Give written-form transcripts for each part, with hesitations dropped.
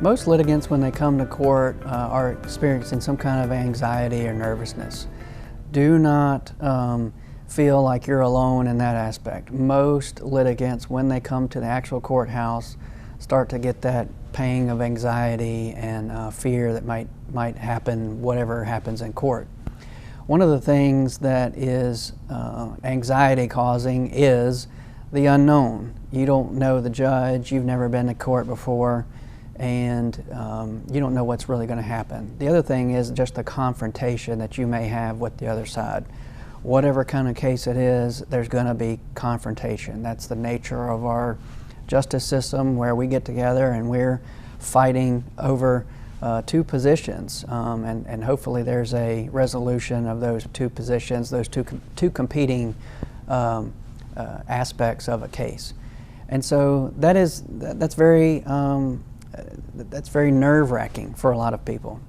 Most litigants, when they come to court, are experiencing some kind of anxiety or nervousness. Do not feel like you're alone in that aspect. Most litigants, when they come to the actual courthouse, start to get that pang of anxiety and fear that might happen, whatever happens in court. One of the things that is anxiety causing is the unknown. You don't know the judge, you've never been to court before, and you don't know what's really going to happen. The other thing is just the confrontation that you may have with the other side. Whatever kind of case it is, there's going to be confrontation. That's the nature of our justice system, where we get together and we're fighting over two positions, and hopefully there's a resolution of those two positions, those two competing aspects of a case. And so that's very nerve-wracking for a lot of people.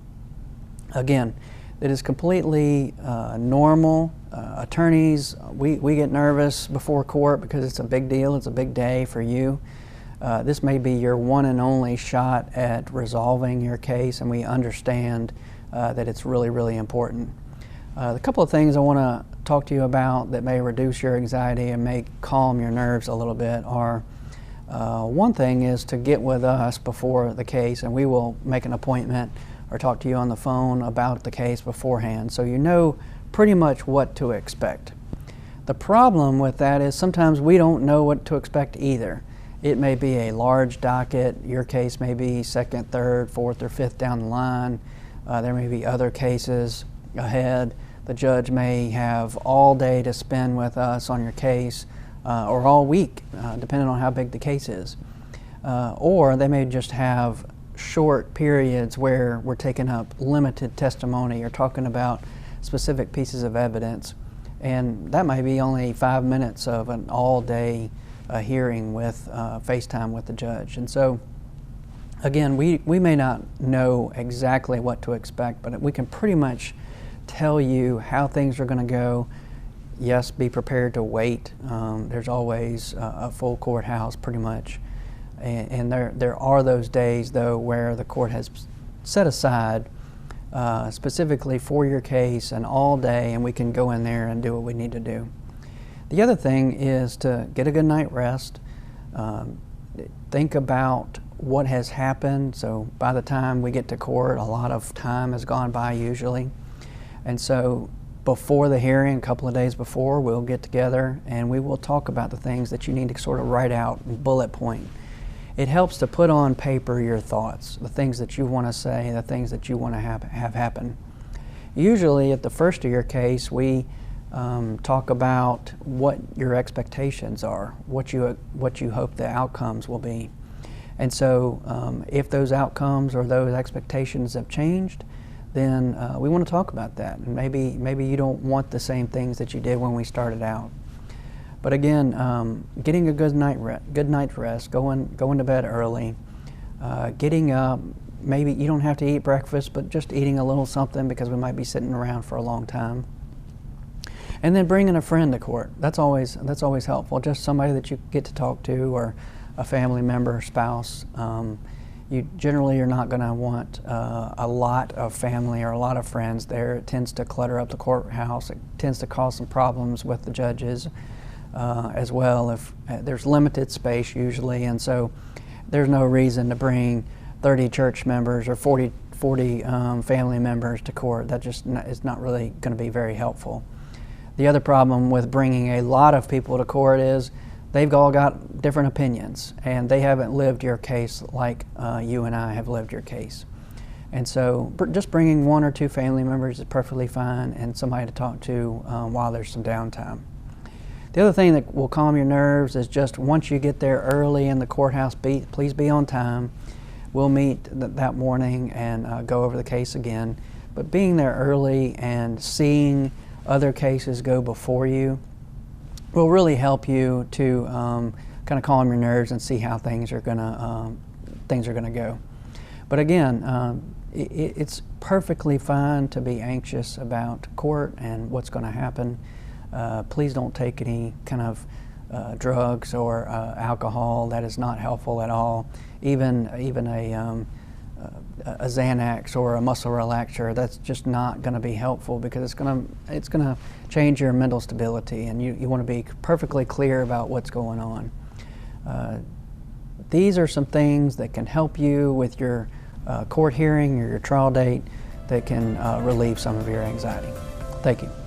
Again, it is completely normal. Attorneys, we get nervous before court because it's a big deal, it's a big day for you. This may be your one and only shot at resolving your case, and we understand that it's really, really important. The couple of things I want to talk to you about that may reduce your anxiety and may calm your nerves a little bit are, one thing is to get with us before the case, and we will make an appointment or talk to you on the phone about the case beforehand, so you know pretty much what to expect. The problem with that is sometimes we don't know what to expect either. It may be a large docket. Your case may be second, third, fourth, or fifth down the line. There may be other cases ahead. The judge may have all day to spend with us on your case, or all week, depending on how big the case is. Or they may just have short periods where we're taking up limited testimony or talking about specific pieces of evidence. And that might be only 5 minutes of an all-day hearing with FaceTime with the judge. And so, again, we may not know exactly what to expect, but we can pretty much tell you how things are going to go. Yes, be prepared to wait. There's always a full courthouse pretty much. And there are those days, though, where the court has set aside specifically for your case and all day, and we can go in there and do what we need to do. The other thing is to get a good night rest. Think about what has happened. So by the time we get to court, a lot of time has gone by usually. And so before the hearing, a couple of days before, we'll get together and we will talk about the things that you need to sort of write out and bullet point. It helps to put on paper your thoughts, the things that you want to say, the things that you want to have happen. Usually at the first of your case, we talk about what your expectations are, what you hope the outcomes will be. And so if those outcomes or those expectations have changed, then we want to talk about that. And maybe you don't want the same things that you did when we started out. But again, getting a good night's rest, going to bed early, getting up. Maybe you don't have to eat breakfast, but just eating a little something because we might be sitting around for a long time. And then bringing a friend to court. That's always helpful. Just somebody that you get to talk to, or a family member or spouse. You generally are not going to want a lot of family or a lot of friends there. It tends to clutter up the courthouse. It tends to cause some problems with the judges as well. If there's limited space usually, and so there's no reason to bring 30 church members or 40 family members to court. That just is not really going to be very helpful. The other problem with bringing a lot of people to court is they've all got different opinions, and they haven't lived your case like you and I have lived your case. And so just bringing 1 or 2 family members is perfectly fine, and somebody to talk to while there's some downtime. The other thing that will calm your nerves is just once you get there early in the courthouse, please be on time. We'll meet that morning and go over the case again. But being there early and seeing other cases go before you will really help you to kind of calm your nerves and see how things are gonna go. But again, it's perfectly fine to be anxious about court and what's going to happen. Please don't take any kind of drugs or alcohol. That is not helpful at all. Even a Xanax or a muscle relaxer. That's just not going to be helpful, because it's going to change your mental stability, and you want to be perfectly clear about what's going on. These are some things that can help you with your court hearing or your trial date that can relieve some of your anxiety. Thank you.